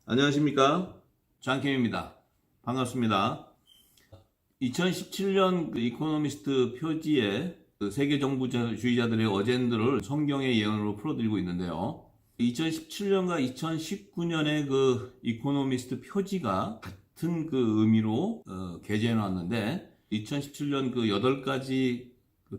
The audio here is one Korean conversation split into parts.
안녕하십니까, 장캠입니다. 반갑습니다. 2017년 이코노미스트 표지에 세계 정부주의자들의 어젠더를 성경의 예언으로 풀어드리고 있는데요. 2017년과 2019년의 이코노미스트 표지가 같은 의미로 게재해 놨는데, 2017년 8가지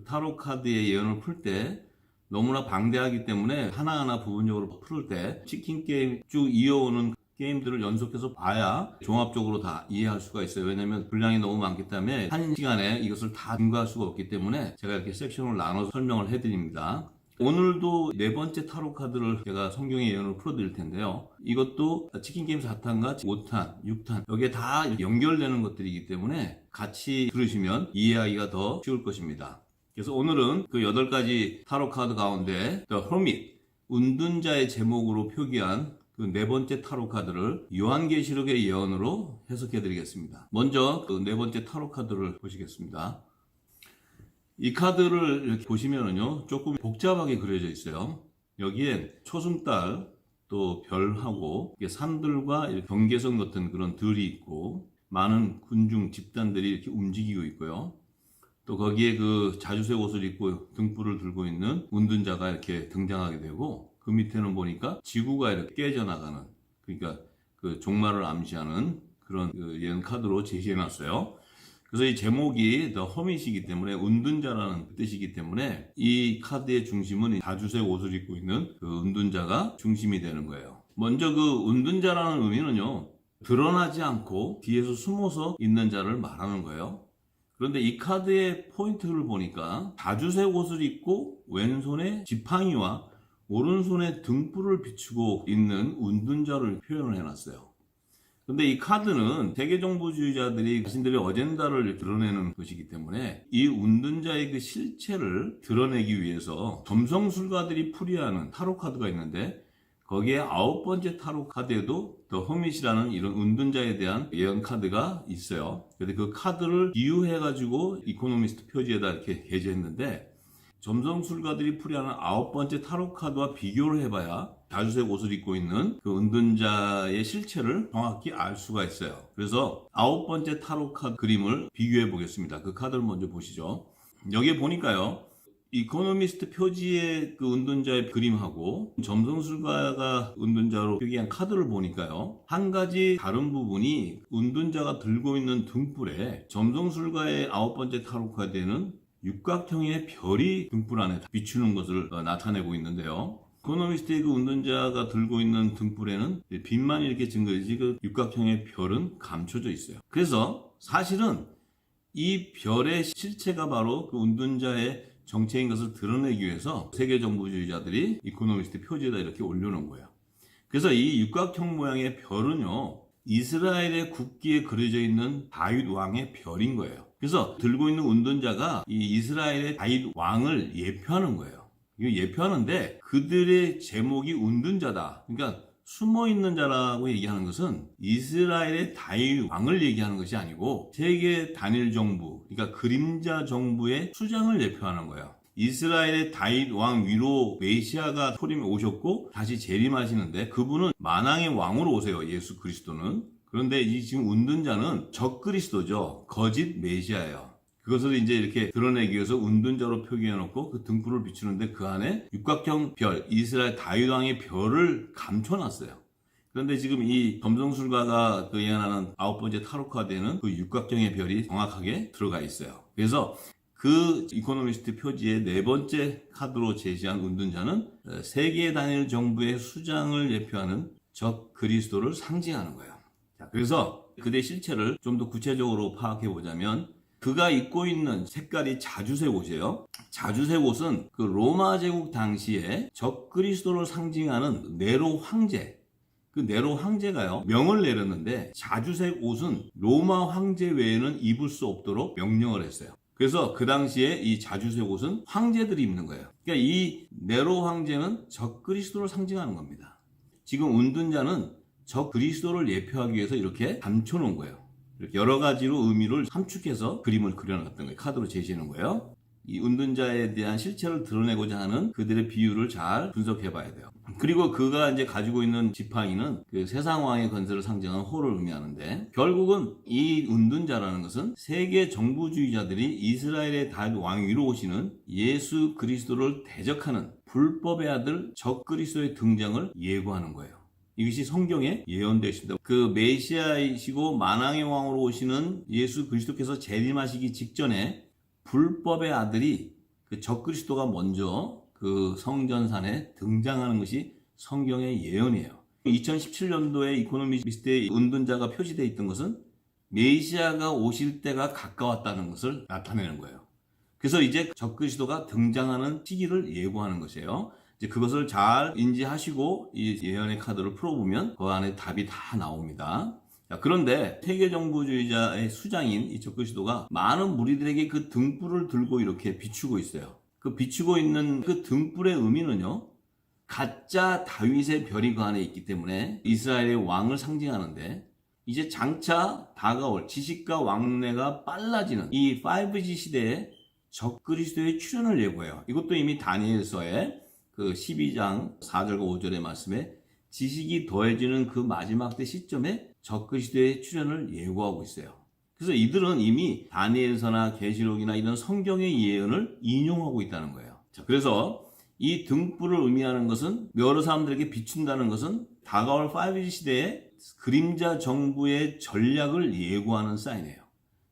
타로 카드의 예언을 풀 때 너무나 방대하기 때문에 하나하나 부분적으로 풀을 때 치킨 게임 쭉 이어오는 게임들을 연속해서 봐야 종합적으로 다 이해할 수가 있어요. 왜냐하면 분량이 너무 많기 때문에 한 시간에 이것을 다 증가할 수가 없기 때문에 제가 이렇게 섹션을 나눠서 설명을 해드립니다. 오늘도 네 번째 타로 카드를 제가 성경의 예언을 풀어드릴 텐데요. 이것도 치킨게임 4탄과 5탄, 6탄 여기에 다 연결되는 것들이기 때문에 같이 들으시면 이해하기가 더 쉬울 것입니다. 그래서 오늘은 8가지 타로 카드 가운데 The Hermit, 운둔자의 제목으로 표기한 네 번째 타로 카드를 요한계시록의 예언으로 해석해 드리겠습니다. 먼저 네 번째 타로 카드를 보시겠습니다. 이 카드를 이렇게 보시면은요, 조금 복잡하게 그려져 있어요. 여기엔 초승달, 또 별하고 산들과 경계선 같은 그런 들이 있고, 많은 군중 집단들이 이렇게 움직이고 있고요. 또 거기에 자주색 옷을 입고 등불을 들고 있는 운둔자가 이렇게 등장하게 되고, 그 밑에는 보니까 지구가 이렇게 깨져나가는, 그러니까 종말을 암시하는 그런 예언 카드로 제시해 놨어요. 그래서 이 제목이 The Hermit이기 때문에 운둔자라는 뜻이기 때문에 이 카드의 중심은 자주색 옷을 입고 있는 운둔자가 중심이 되는 거예요. 먼저 운둔자라는 의미는요, 드러나지 않고 뒤에서 숨어서 있는 자를 말하는 거예요. 그런데 이 카드의 포인트를 보니까 자주색 옷을 입고 왼손에 지팡이와 오른손에 등불을 비추고 있는 운둔자를 표현을 해놨어요. 근데 이 카드는 세계정부주의자들이 자신들의 어젠다를 드러내는 것이기 때문에 이 운둔자의 실체를 드러내기 위해서 점성술가들이 풀이하는 타로 카드가 있는데, 거기에 9번째 타로 카드에도 더 허밋이라는 이런 운둔자에 대한 예언 카드가 있어요. 근데 그 카드를 비유해가지고 이코노미스트 표지에다 이렇게 게재했는데, 점성술가들이 풀이하는 9번째 타로 카드와 비교를 해봐야 자주색 옷을 입고 있는 운둔자의 실체를 정확히 알 수가 있어요. 그래서 9번째 타로 카드 그림을 비교해 보겠습니다. 그 카드를 먼저 보시죠. 여기에 보니까요, 이코노미스트 표지의 운둔자의 그림하고 점성술가가 운둔자로 표기한 카드를 보니까요, 한 가지 다른 부분이 운둔자가 들고 있는 등불에 점성술가의 9번째 타로 카드에는 육각형의 별이 등불 안에 비추는 것을 나타내고 있는데요. 이코노미스트의 운둔자가 들고 있는 등불에는 빛만 이렇게 증거되지 육각형의 별은 감춰져 있어요. 그래서 사실은 이 별의 실체가 바로 운둔자의 정체인 것을 드러내기 위해서 세계정부주의자들이 이코노미스트 표지에다 이렇게 올려놓은 거예요. 그래서 이 육각형 모양의 별은요, 이스라엘의 국기에 그려져 있는 다윗 왕의 별인 거예요. 그래서 들고 있는 운둔자가 이 이스라엘의 다윗 왕을 예표하는 거예요. 이거 예표하는데 그들의 제목이 운둔자다. 그러니까 숨어있는 자라고 얘기하는 것은 이스라엘의 다윗 왕을 얘기하는 것이 아니고 세계 단일 정부, 그러니까 그림자 정부의 수장을 예표하는 거예요. 이스라엘의 다윗 왕 위로 메시아가 소림에 오셨고 다시 재림하시는데, 그분은 만왕의 왕으로 오세요, 예수 그리스도는. 그런데 이 지금 운둔자는 적그리스도죠. 거짓 메시아예요. 그것을 이제 이렇게 드러내기 위해서 운둔자로 표기해놓고 그 등불을 비추는데 그 안에 육각형 별, 이스라엘 다윗 왕의 별을 감춰놨어요. 그런데 지금 이 점성술가가 예언하는 9번째 타로 카드에는 그 육각형의 별이 정확하게 들어가 있어요. 그래서 이코노미스트 표지의 네 번째 카드로 제시한 운둔자는 세계 단일 정부의 수장을 예표하는 적 그리스도를 상징하는 거예요. 자, 그래서 그의 실체를 좀 더 구체적으로 파악해 보자면, 그가 입고 있는 색깔이 자주색 옷이에요. 자주색 옷은 로마 제국 당시에 적 그리스도를 상징하는 네로 황제, 네로 황제가요, 명을 내렸는데 자주색 옷은 로마 황제 외에는 입을 수 없도록 명령을 했어요. 그래서 그 당시에 이 자주색 옷은 황제들이 입는 거예요. 그러니까 이 네로 황제는 적 그리스도를 상징하는 겁니다. 지금 운둔자는 적 그리스도를 예표하기 위해서 이렇게 감춰놓은 거예요. 이렇게 여러 가지로 의미를 함축해서 그림을 그려놨던 거예요. 카드로 제시하는 거예요. 이 은둔자에 대한 실체를 드러내고자 하는 그들의 비유를 잘 분석해 봐야 돼요. 그리고 그가 이제 가지고 있는 지팡이는 그 세상 왕의 건설을 상징하는 호를 의미하는데, 결국은 이 은둔자라는 것은 세계 정부주의자들이 이스라엘의 다윗 왕 위로 오시는 예수 그리스도를 대적하는 불법의 아들 적 그리스도의 등장을 예고하는 거예요. 이것이 성경에 예언되어 있습니다. 그 메시아이시고 만왕의 왕으로 오시는 예수 그리스도께서 재림하시기 직전에 불법의 아들이 그 적그리스도가 먼저 그 성전산에 등장하는 것이 성경의 예언이에요. 2017년도에 이코노미스트의 은둔자가 표시되어 있던 것은 메시아가 오실 때가 가까웠다는 것을 나타내는 거예요. 그래서 이제 적그리스도가 등장하는 시기를 예고하는 것이에요. 이제 그것을 잘 인지하시고 이 예언의 카드를 풀어보면 그 안에 답이 다 나옵니다. 자, 그런데 세계정부주의자의 수장인 이 적그리스도가 많은 무리들에게 그 등불을 들고 이렇게 비추고 있어요. 그 비추고 있는 그 등불의 의미는요, 가짜 다윗의 별이 그 안에 있기 때문에 이스라엘의 왕을 상징하는데, 이제 장차 다가올 지식과 왕래가 빨라지는 이 5G 시대에 적그리스도의 출현을 예고해요. 이것도 이미 다니엘서의 그 12장 4절과 5절의 말씀에 지식이 더해지는 그 마지막 때 시점에 적그리스도의 출현을 예고하고 있어요. 그래서 이들은 이미 다니엘서나 계시록이나 이런 성경의 예언을 인용하고 있다는 거예요. 자, 그래서 이 등불을 의미하는 것은, 여러 사람들에게 비춘다는 것은 다가올 5G 시대에 그림자 정부의 전략을 예고하는 사인이에요.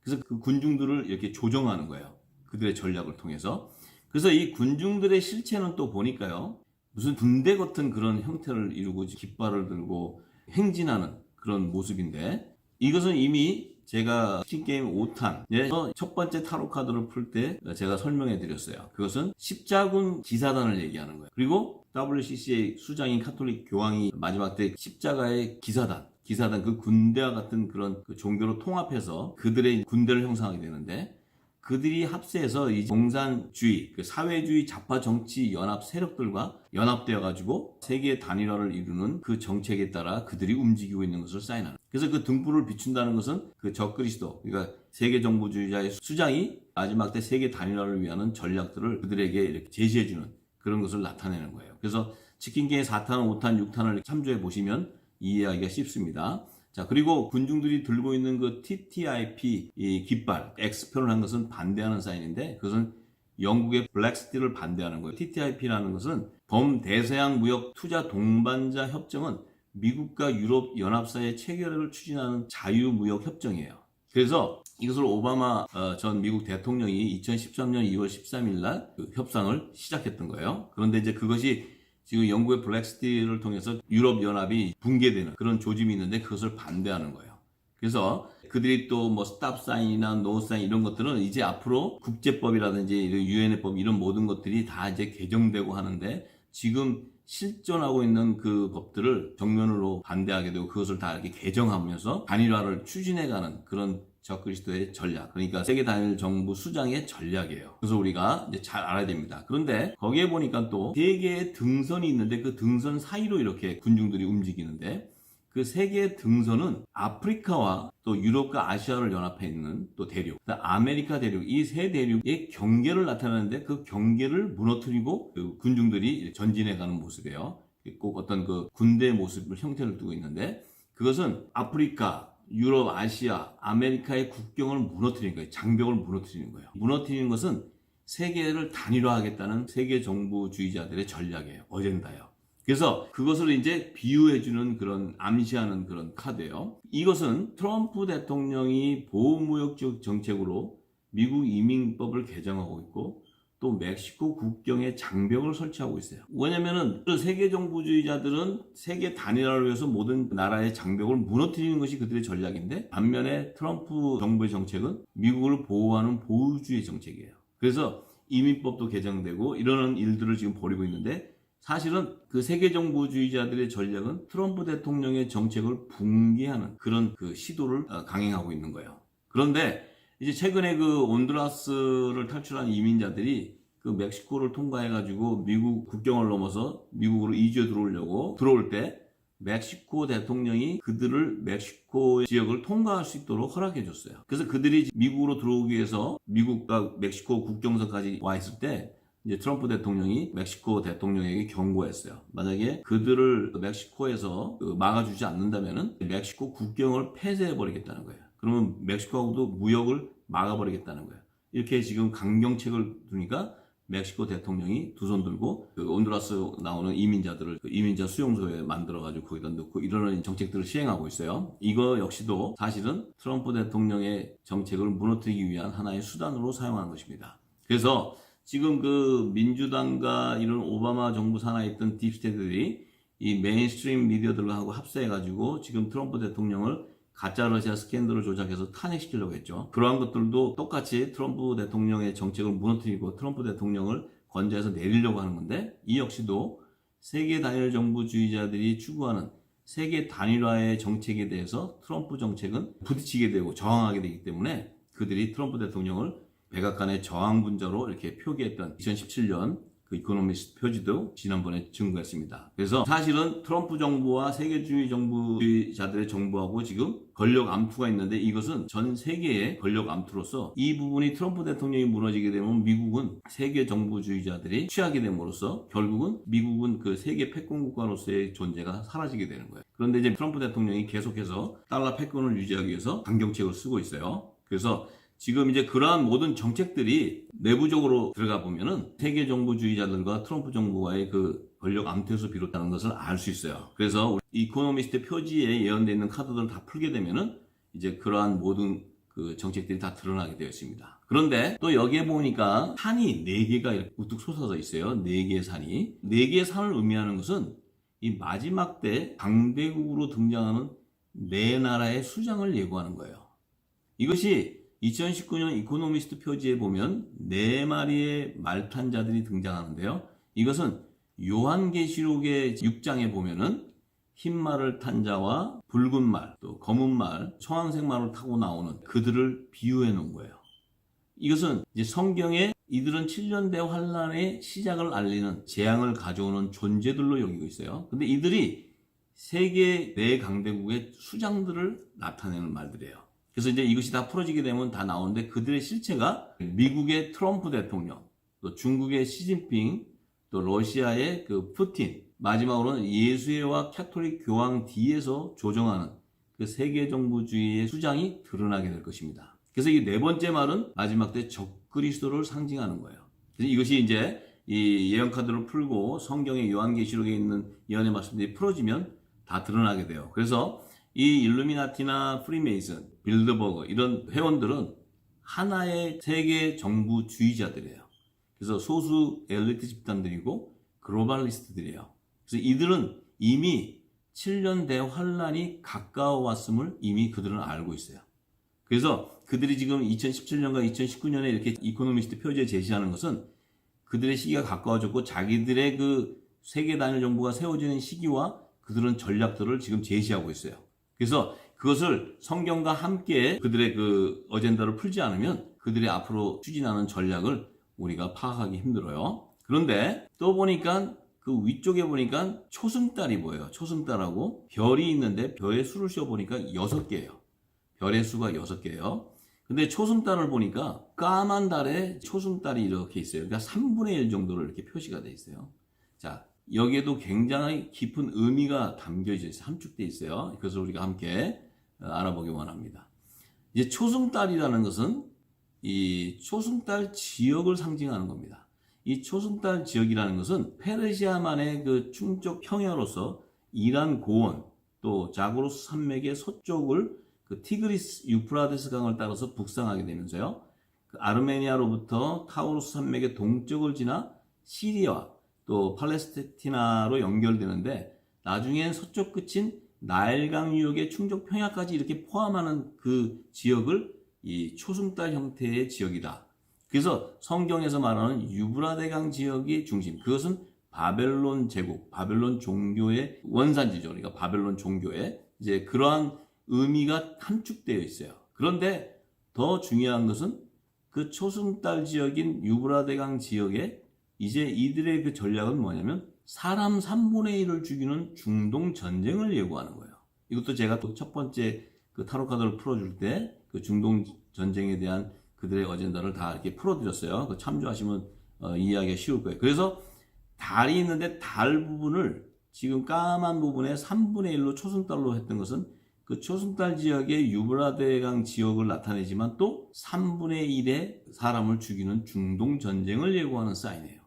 그래서 그 군중들을 이렇게 조정하는 거예요. 그들의 전략을 통해서. 그래서 이 군중들의 실체는 또 보니까요, 무슨 군대 같은 그런 형태를 이루고 깃발을 들고 행진하는 그런 모습인데, 이것은 이미 제가 킹게임 5탄에서 첫 번째 타로 카드를 풀 때 제가 설명해 드렸어요. 그것은 십자군 기사단을 얘기하는 거예요. 그리고 WCC의 수장인 카톨릭 교황이 마지막 때 십자가의 기사단 그 군대와 같은 그런 그 종교로 통합해서 그들의 군대를 형성하게 되는데, 그들이 합세해서 이 공산주의, 그 사회주의 좌파 정치 연합 세력들과 연합되어 가지고 세계 단일화를 이루는 그 정책에 따라 그들이 움직이고 있는 것을 사인하는. 그래서 그 등불을 비춘다는 것은 그 적그리스도, 그러니까 세계 정부주의자의 수장이 마지막 때 세계 단일화를 위한 전략들을 그들에게 이렇게 제시해주는 그런 것을 나타내는 거예요. 그래서 치킨게임 4탄, 5탄, 6탄을 참조해 보시면 이해하기가 쉽습니다. 자, 그리고 군중들이 들고 있는 그 TTIP 이 깃발, X표를 한 것은 반대하는 사인인데, 그것은 영국의 블랙스틸을 반대하는 거예요. TTIP라는 것은 범대서양 무역 투자 동반자 협정은 미국과 유럽 연합사의 체결을 추진하는 자유무역 협정이에요. 그래서 이것을 오바마 전 미국 대통령이 2013년 2월 13일 날 그 협상을 시작했던 거예요. 그런데 이제 그것이 지금 영국의 블랙스틸을 통해서 유럽연합이 붕괴되는 그런 조짐이 있는데, 그것을 반대하는 거예요. 그래서 그들이 또 뭐 스탑사인이나 노사인 이런 것들은 이제 앞으로 국제법이라든지 유엔의 법 이런 모든 것들이 다 이제 개정되고 하는데, 지금 실존하고 있는 그 법들을 정면으로 반대하게 되고 그것을 다 이렇게 개정하면서 단일화를 추진해가는 그런 적그리스도의 전략, 그러니까 세계 단일 정부 수장의 전략이에요. 그래서 우리가 이제 잘 알아야 됩니다. 그런데 거기에 보니까 또 세 개의 등선이 있는데, 그 등선 사이로 이렇게 군중들이 움직이는데, 그 세 개의 등선은 아프리카와 또 유럽과 아시아를 연합해 있는 또 대륙, 아메리카 대륙, 이 세 대륙의 경계를 나타내는데, 그 경계를 무너뜨리고 그 군중들이 전진해가는 모습이에요. 꼭 어떤 그 군대의 모습을 형태를 두고 있는데, 그것은 아프리카, 유럽, 아시아, 아메리카의 국경을 무너뜨리는 거예요. 장벽을 무너뜨리는 거예요. 무너뜨리는 것은 세계를 단일화하겠다는 세계 정부주의자들의 전략이에요. 어젠다예요. 그래서 그것을 이제 비유해주는 그런, 암시하는 그런 카드예요. 이것은 트럼프 대통령이 보호무역적 정책으로 미국 이민법을 개정하고 있고, 또 멕시코 국경에 장벽을 설치하고 있어요. 왜냐면은 세계 정부주의자들은 세계 단일화를 위해서 모든 나라의 장벽을 무너뜨리는 것이 그들의 전략인데, 반면에 트럼프 정부의 정책은 미국을 보호하는 보호주의 정책이에요. 그래서 이민법도 개정되고 이러는 일들을 지금 벌이고 있는데, 사실은 그 세계 정부주의자들의 전략은 트럼프 대통령의 정책을 붕괴하는 그런 그 시도를 강행하고 있는 거예요. 그런데 이제 최근에 그 온두라스를 탈출한 이민자들이 그 멕시코를 통과해가지고 미국 국경을 넘어서 미국으로 이주해 들어올 때, 멕시코 대통령이 그들을 멕시코 지역을 통과할 수 있도록 허락해 줬어요. 그래서 그들이 미국으로 들어오기 위해서 미국과 멕시코 국경선까지 와 있을 때 이제 트럼프 대통령이 멕시코 대통령에게 경고했어요. 만약에 그들을 멕시코에서 막아주지 않는다면은 멕시코 국경을 폐쇄해 버리겠다는 거예요. 그러면 멕시코하고도 무역을 막아버리겠다는 거예요. 이렇게 지금 강경책을 두니까 멕시코 대통령이 두 손 들고 온두라스 나오는 이민자들을 이민자 수용소에 만들어가지고 거기다 넣고 이런 정책들을 시행하고 있어요. 이거 역시도 사실은 트럼프 대통령의 정책을 무너뜨리기 위한 하나의 수단으로 사용하는 것입니다. 그래서 지금 그 민주당과 이런 오바마 정부 산하에 있던 딥스테이트들이 이 메인스트림 미디어들하고 합세해가지고 지금 트럼프 대통령을 가짜 러시아 스캔들을 조작해서 탄핵시키려고 했죠. 그러한 것들도 똑같이 트럼프 대통령의 정책을 무너뜨리고 트럼프 대통령을 건재해서 내리려고 하는 건데, 이 역시도 세계 단일 정부주의자들이 추구하는 세계 단일화의 정책에 대해서 트럼프 정책은 부딪히게 되고 저항하게 되기 때문에 그들이 트럼프 대통령을 백악관의 저항분자로 이렇게 표기했던 2017년 그 이코노미스트 표지도 지난번에 증거했습니다. 그래서 사실은 트럼프 정부와 세계주의 정부주의자들의 정부하고 지금 권력 암투가 있는데, 이것은 전 세계의 권력 암투로서 이 부분이 트럼프 대통령이 무너지게 되면 미국은 세계 정부주의자들이 취하게 됨으로써 결국은 미국은 그 세계 패권국가로서의 존재가 사라지게 되는 거예요. 그런데 이제 트럼프 대통령이 계속해서 달러 패권을 유지하기 위해서 강경책을 쓰고 있어요. 그래서 지금 이제 그러한 모든 정책들이 내부적으로 들어가 보면은 세계 정부주의자들과 트럼프 정부와의 그 권력 암투에서 비롯하는 것을 알 수 있어요. 그래서 이코노미스트 표지에 예언되어 있는 카드들을 다 풀게 되면은 이제 그러한 모든 그 정책들이 다 드러나게 되어 있습니다. 그런데 또 여기에 보니까 산이 4개가 이렇게 우뚝 솟아져 있어요. 4개의 산이. 4개의 산을 의미하는 것은 이 마지막 때 강대국으로 등장하는 4나라의 수장을 예고하는 거예요. 이것이 2019년 이코노미스트 표지에 보면 4마리의 말탄자들이 등장하는데요. 이것은 요한계시록의 6장에 보면은 흰 말을 탄 자와 붉은 말, 또 검은 말, 청황색 말을 타고 나오는 그들을 비유해 놓은 거예요. 이것은 이제 성경에 이들은 7년대 환란의 시작을 알리는 재앙을 가져오는 존재들로 여기고 있어요. 근데 이들이 세계 4강대국의 수장들을 나타내는 말들이에요. 그래서 이제 이것이 다 풀어지게 되면 다 나오는데, 그들의 실체가 미국의 트럼프 대통령, 또 중국의 시진핑, 또 러시아의 그 푸틴, 마지막으로는 예수회와 캐톨릭 교황 뒤에서 조정하는 그 세계 정부주의의 수장이 드러나게 될 것입니다. 그래서 이 4번째 말은 마지막 때 적그리스도를 상징하는 거예요. 그래서 이것이 이제 이 예언 카드를 풀고 성경의 요한계시록에 있는 예언의 말씀들이 풀어지면 다 드러나게 돼요. 그래서 이 일루미나티나 프리메이슨, 빌드버그 이런 회원들은 하나의 세계 정부주의자들이에요. 그래서 소수 엘리트 집단들이고 글로벌리스트들이에요. 그래서 이들은 이미 7년 대환란이 가까워 왔음을 이미 그들은 알고 있어요. 그래서 그들이 지금 2017년과 2019년에 이렇게 이코노미스트 표지에 제시하는 것은 그들의 시기가 가까워졌고 자기들의 그 세계 단일 정부가 세워지는 시기와 그들은 전략들을 지금 제시하고 있어요. 그래서 그것을 성경과 함께 그들의 그 어젠다를 풀지 않으면 그들이 앞으로 추진하는 전략을 우리가 파악하기 힘들어요. 그런데 또 보니까 그 위쪽에 보니까 초승달이 보여요. 초승달하고 별이 있는데 별의 수를 씌워보니까 6개예요. 별의 수가 6개예요. 근데 초승달을 보니까 까만 달에 초승달이 이렇게 있어요. 그러니까 3분의 1 정도로 이렇게 표시가 되어 있어요. 자, 여기에도 굉장히 깊은 의미가 담겨져 있어요. 함축되어 있어요. 그래서 우리가 함께 알아보기 원합니다. 이제 초승달이라는 것은 이 초승달 지역을 상징하는 겁니다. 이 초승달 지역이라는 것은 페르시아만의 그 충족 평야로서 이란 고원, 또 자그로스 산맥의 서쪽을 그 티그리스 유프라데스 강을 따라서 북상하게 되면서요, 그 아르메니아로부터 타우루스 산맥의 동쪽을 지나 시리아 또 팔레스티나로 연결되는데, 나중엔 서쪽 끝인 나일강 유역의 충족 평야까지 이렇게 포함하는 그 지역을 이 초승달 형태의 지역이다. 그래서 성경에서 말하는 유브라데강 지역이 중심, 그것은 바벨론 제국, 바벨론 종교의 원산지죠. 그러니까 바벨론 종교의 이제 그러한 의미가 함축되어 있어요. 그런데 더 중요한 것은 그 초승달 지역인 유브라데강 지역에 이제 이들의 그 전략은 뭐냐면 사람 3분의 1을 죽이는 중동 전쟁을 예고하는 거예요. 이것도 제가 또 첫 번째 그 타로 카드를 풀어줄 때 그 중동 전쟁에 대한 그들의 어젠다를 다 이렇게 풀어드렸어요. 그 참조하시면 이해하기가 쉬울 거예요. 그래서 달이 있는데 달 부분을 지금 까만 부분에 3분의 1로 초승달로 했던 것은 그 초승달 지역의 유브라데강 지역을 나타내지만 또 3분의 1의 사람을 죽이는 중동 전쟁을 예고하는 사인이에요.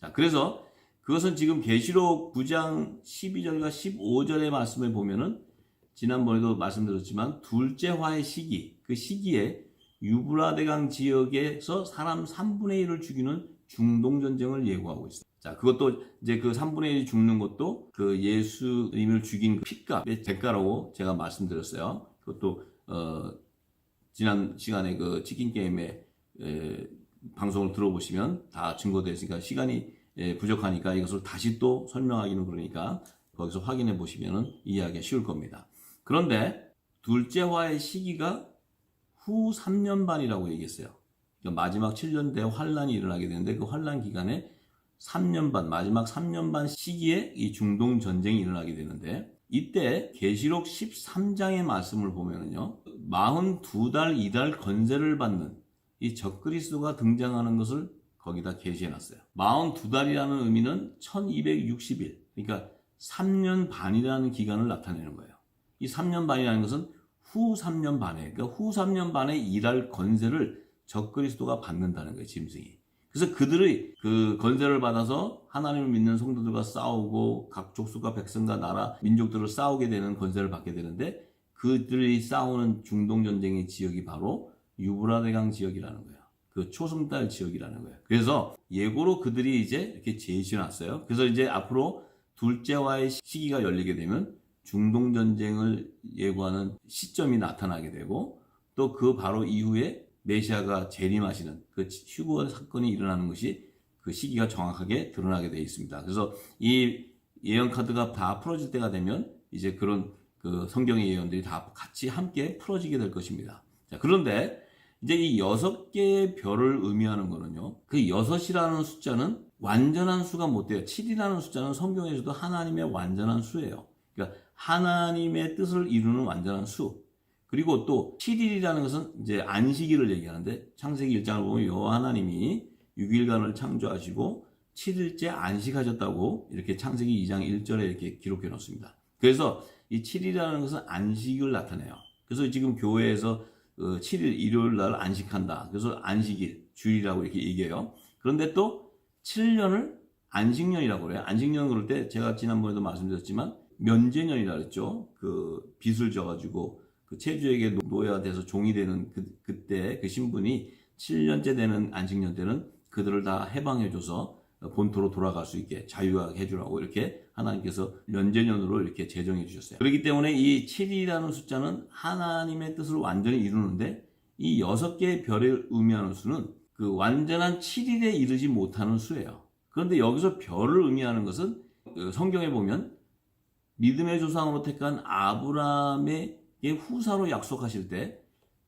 자, 그래서 그것은 지금 계시록 9장 12절과 15절의 말씀을 보면은 지난번에도 말씀드렸지만 둘째 화의 시기, 그 시기에 유브라데강 지역에서 사람 3분의 1을 죽이는 중동 전쟁을 예고하고 있어요. 자, 그것도 이제 그 3분의 1이 죽는 것도 그 예수님을 죽인 핏값의 대가라고 제가 말씀드렸어요. 그것도 지난 시간에 그 치킨 게임의 방송을 들어보시면 다 증거되어 있으니까 시간이 부족하니까 이것을 다시 또 설명하기는 그러니까 거기서 확인해 보시면 이해하기가 쉬울 겁니다. 그런데 둘째 화의 시기가 후 3년 반이라고 얘기했어요. 그러니까 마지막 7년 대 환란이 일어나게 되는데 그 환란 기간에 3년 반, 마지막 3년 반 시기에 이 중동 전쟁이 일어나게 되는데 이때 계시록 13장의 말씀을 보면은요, 42달 2달 건세를 받는 이 적그리스도가 등장하는 것을 거기다 게시해 놨어요. 42달이라는 의미는 1260일, 그러니까 3년 반이라는 기간을 나타내는 거예요. 이 3년 반이라는 것은 후 3년 반에, 그러니까 후 3년 반에 일할 건세를 적그리스도가 받는다는 거예요, 짐승이. 그래서 그들의 그 건세를 받아서 하나님을 믿는 성도들과 싸우고 각 족속과 백성과 나라, 민족들을 싸우게 되는 건세를 받게 되는데 그들이 싸우는 중동 전쟁의 지역이 바로 유브라데강 지역이라는 거예요. 그 초승달 지역이라는 거예요. 그래서 예고로 그들이 이제 이렇게 제시해 놨어요. 그래서 이제 앞으로 둘째와의 시기가 열리게 되면 중동 전쟁을 예고하는 시점이 나타나게 되고 또 그 바로 이후에 메시아가 재림하시는 그 휴거 사건이 일어나는 것이 그 시기가 정확하게 드러나게 되어 있습니다. 그래서 이 예언 카드가 다 풀어질 때가 되면 이제 그런 그 성경의 예언들이 다 같이 함께 풀어지게 될 것입니다. 자, 그런데 이제 이 6개의 별을 의미하는 거는요, 그 6이라는 숫자는 완전한 수가 못 돼요. 7이라는 숫자는 성경에서도 하나님의 완전한 수예요. 그러니까 하나님의 뜻을 이루는 완전한 수. 그리고 또 7일이라는 것은 이제 안식일을 얘기하는데 창세기 1장을 보면 여호와 하나님이 6일간을 창조하시고 7일째 안식하셨다고 이렇게 창세기 2장 1절에 이렇게 기록해 놓습니다. 그래서 이 7일이라는 것은 안식을 나타내요. 그래서 지금 교회에서 7일 일요일 날 안식한다. 그래서 안식일, 주일이라고 이렇게 얘기해요. 그런데 또 7년을 안식년이라고 그래요. 안식년 그럴 때 제가 지난번에도 말씀드렸지만 면제년이라고 했죠. 그 빚을 져가지고 그 체주에게 노예가 돼서 종이 되는 그때 그 신분이 7년째 되는 안식년 때는 그들을 다 해방해줘서 본토로 돌아갈 수 있게 자유하게 해주라고 이렇게 하나님께서 면제년으로 이렇게 제정해 주셨어요. 그렇기 때문에 이 7이라는 숫자는 하나님의 뜻을 완전히 이루는데 이 6개의 별을 의미하는 수는 그 완전한 7일에 이르지 못하는 수예요. 그런데 여기서 별을 의미하는 것은 성경에 보면 믿음의 조상으로 택한 아브라함의 후사로 약속하실 때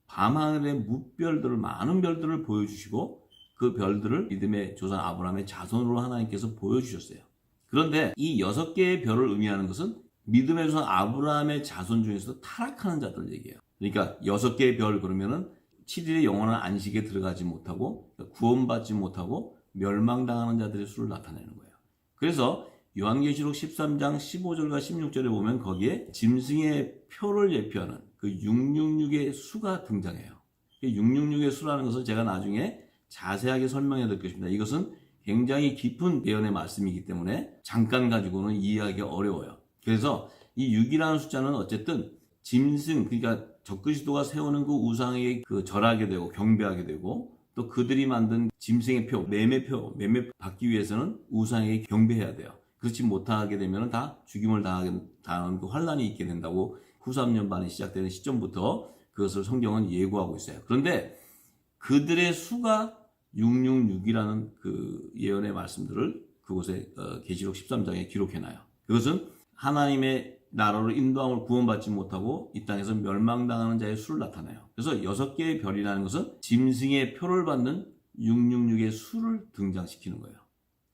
밤하늘의 무별들을 많은 별들을 보여주시고 그 별들을 믿음의 조상 아브라함의 자손으로 하나님께서 보여주셨어요. 그런데 이 6개의 별을 의미하는 것은 믿음의 조상 아브라함의 자손 중에서도 타락하는 자들을 얘기해요. 그러니까 6개의 별 그러면은 7일의 영원한 안식에 들어가지 못하고 구원받지 못하고 멸망당하는 자들의 수를 나타내는 거예요. 그래서 요한계시록 13장 15절과 16절에 보면 거기에 짐승의 표를 예표하는 그 666의 수가 등장해요. 666의 수라는 것은 제가 나중에 자세하게 설명해 드릴 것입니다. 이것은 굉장히 깊은 예언의 말씀이기 때문에 잠깐 가지고는 이해하기 어려워요. 그래서 이 6이라는 숫자는 어쨌든 짐승, 그러니까 적그리스도가 세우는 그 우상에게 그 절하게 되고 경배하게 되고 또 그들이 만든 짐승의 표, 매매 받기 위해서는 우상에게 경배해야 돼요. 그렇지 못하게 되면 다 죽임을 당하는 그 환란이 있게 된다고 후 3년 반에 시작되는 시점부터 그것을 성경은 예고하고 있어요. 그런데 그들의 수가 666이라는 그 예언의 말씀들을 그곳에 계시록 13장에 기록해놔요. 그것은 하나님의 나라로 인도함을 구원받지 못하고 이 땅에서 멸망당하는 자의 수를 나타내요. 그래서 6개의 별이라는 것은 짐승의 표를 받는 666의 수를 등장시키는 거예요.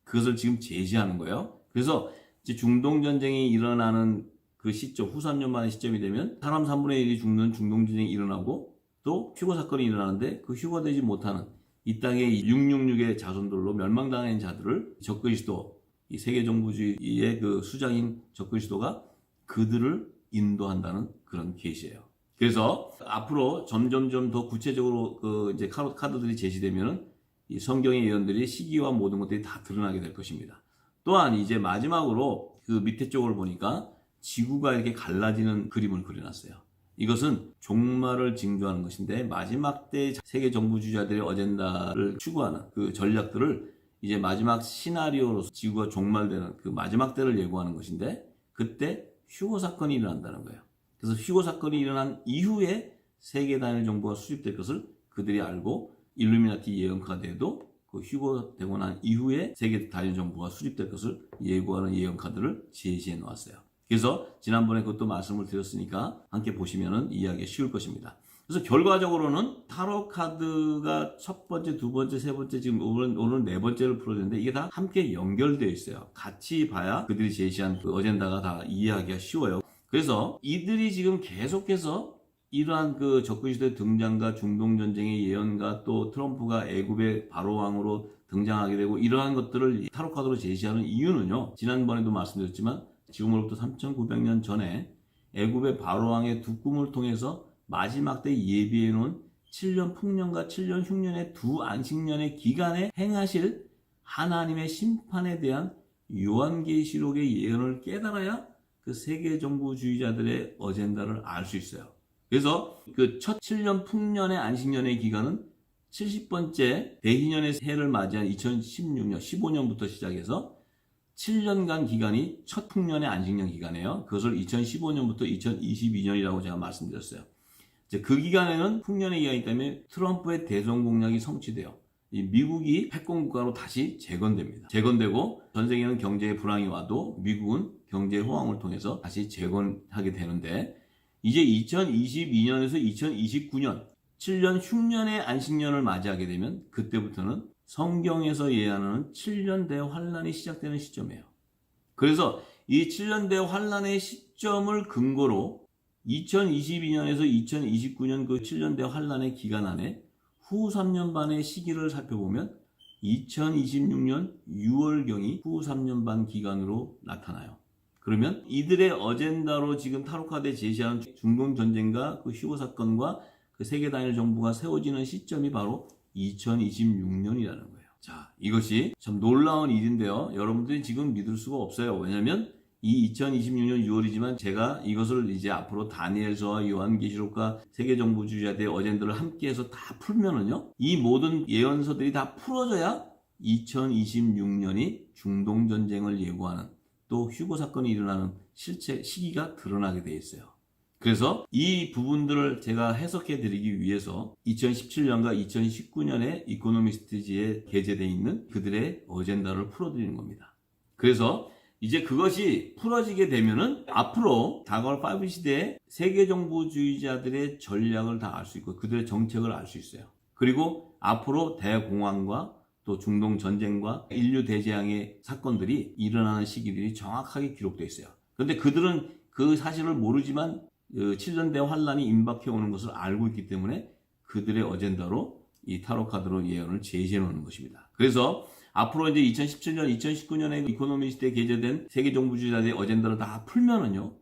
그것을 지금 제시하는 거예요. 그래서 이제 중동전쟁이 일어나는 그 시점, 후 3년 만의 시점이 되면 사람 3분의 1이 죽는 중동전쟁이 일어나고 또 휴거 사건이 일어나는데 그 휴거되지 못하는 이 땅의 666의 자손들로 멸망당한 자들을 적그리스도, 이 세계정부주의의 그 수장인 적그리스도가 그들을 인도한다는 그런 계시예요. 그래서 앞으로 점점점 더 구체적으로 그 이제 카드들이 제시되면은 이 성경의 예언들이 시기와 모든 것들이 다 드러나게 될 것입니다. 또한 이제 마지막으로 그 밑에 쪽을 보니까 지구가 이렇게 갈라지는 그림을 그려놨어요. 이것은 종말을 징조하는 것인데 마지막 때 세계 정부주의자들의 어젠다를 추구하는 그 전략들을 이제 마지막 시나리오로서 지구가 종말되는 그 마지막 때를 예고하는 것인데 그때 휴거 사건이 일어난다는 거예요. 그래서 휴거 사건이 일어난 이후에 세계 단일 정부가 수립될 것을 그들이 알고 일루미나티 예언 카드에도 그 휴거되고 난 이후에 세계 단일 정부가 수립될 것을 예고하는 예언 카드를 제시해 놓았어요. 그래서 지난번에 그것도 말씀을 드렸으니까 함께 보시면은 이해하기 쉬울 것입니다. 그래서 결과적으로는 타로 카드가 첫 번째, 두 번째, 세 번째, 지금 오늘 네 번째를 풀어줬는데 이게 다 함께 연결되어 있어요. 같이 봐야 그들이 제시한 그 어젠다가 다 이해하기가 쉬워요. 그래서 이들이 지금 계속해서 이러한 그 적그리스도의 등장과 중동전쟁의 예언과 또 트럼프가 애굽의 바로왕으로 등장하게 되고 이러한 것들을 타로 카드로 제시하는 이유는요. 지난번에도 말씀드렸지만 지금으로부터 3900년 전에 애굽의 바로왕의 두 꿈을 통해서 마지막 때 예비해 놓은 7년 풍년과 7년 흉년의 두 안식년의 기간에 행하실 하나님의 심판에 대한 요한계시록의 예언을 깨달아야 그 세계정부주의자들의 어젠다를 알 수 있어요. 그래서 그 첫 7년 풍년의 안식년의 기간은 70번째 대희년의 해를 맞이한 2016년, 15년부터 시작해서 7년간 기간이 첫 풍년의 안식년 기간이에요. 그것을 2015년부터 2022년이라고 제가 말씀드렸어요. 이제 그 기간에는 풍년의 기간이기 때문에 트럼프의 대선 공약이 성취돼요. 이 미국이 패권 국가로 다시 재건됩니다. 재건되고 전 세계는 경제의 불황이 와도 미국은 경제의 호황을 통해서 다시 재건하게 되는데 이제 2022년에서 2029년 7년 흉년의 안식년을 맞이하게 되면 그때부터는 성경에서 예언하는 7년 대환란이 시작되는 시점이에요. 그래서 이 7년 대환란의 시점을 근거로 2022년에서 2029년 그 7년 대환란의 기간 안에 후 3년 반의 시기를 살펴보면 2026년 6월경이 후 3년 반 기간으로 나타나요. 그러면 이들의 어젠다로 지금 타로카드에 제시하는 중동전쟁과 그 휴거 사건과 그 세계 단일 정부가 세워지는 시점이 바로 2026년이라는 거예요. 자, 이것이 참 놀라운 일인데요. 여러분들이 지금 믿을 수가 없어요. 왜냐하면 이 2026년 6월이지만 제가 이것을 이제 앞으로 다니엘서와 요한계시록과 세계정부주의자들의 어젠다를 함께해서 다 풀면은요. 이 모든 예언서들이 다 풀어져야 2026년이 중동전쟁을 예고하는 또 휴거 사건이 일어나는 실제 시기가 드러나게 돼 있어요. 그래서 이 부분들을 제가 해석해 드리기 위해서 2017년과 2019년에 이코노미스트지에 게재되어 있는 그들의 어젠다를 풀어드리는 겁니다. 그래서 이제 그것이 풀어지게 되면은 앞으로 다가올 5 시대에 세계정부주의자들의 전략을 다 알 수 있고 그들의 정책을 알 수 있어요. 그리고 앞으로 대공황과 또 중동 전쟁과 인류 대재앙의 사건들이 일어나는 시기들이 정확하게 기록되어 있어요. 그런데 그들은 그 사실을 모르지만 7년 대환란이 임박해 오는 것을 알고 있기 때문에 그들의 어젠다로 이 타로 카드로 예언을 제시해 놓는 것입니다. 그래서 앞으로 이제 2017년, 2019년에 이코노미스트에 게재된 세계정부주의자들의 어젠다를 다 풀면은요,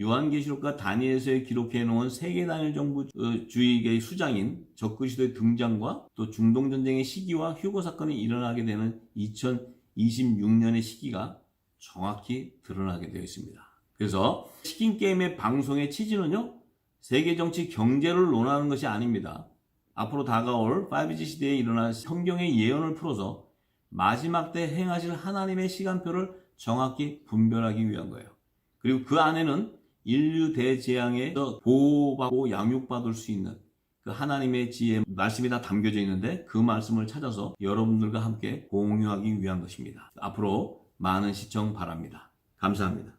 요한계시록과 다니엘서에 기록해 놓은 세계 단일 정부주의의 수장인 적그리스도의 등장과 또 중동전쟁의 시기와 휴거 사건이 일어나게 되는 2026년의 시기가 정확히 드러나게 되어 있습니다. 그래서 치킨게임의 방송의 취지는요, 세계정치 경제를 논하는 것이 아닙니다. 앞으로 다가올 5G 시대에 일어날 성경의 예언을 풀어서 마지막 때 행하실 하나님의 시간표를 정확히 분별하기 위한 거예요. 그리고 그 안에는 인류 대재앙에서 보호받고 양육받을 수 있는 그 하나님의 지혜 말씀이 다 담겨져 있는데 그 말씀을 찾아서 여러분들과 함께 공유하기 위한 것입니다. 앞으로 많은 시청 바랍니다. 감사합니다.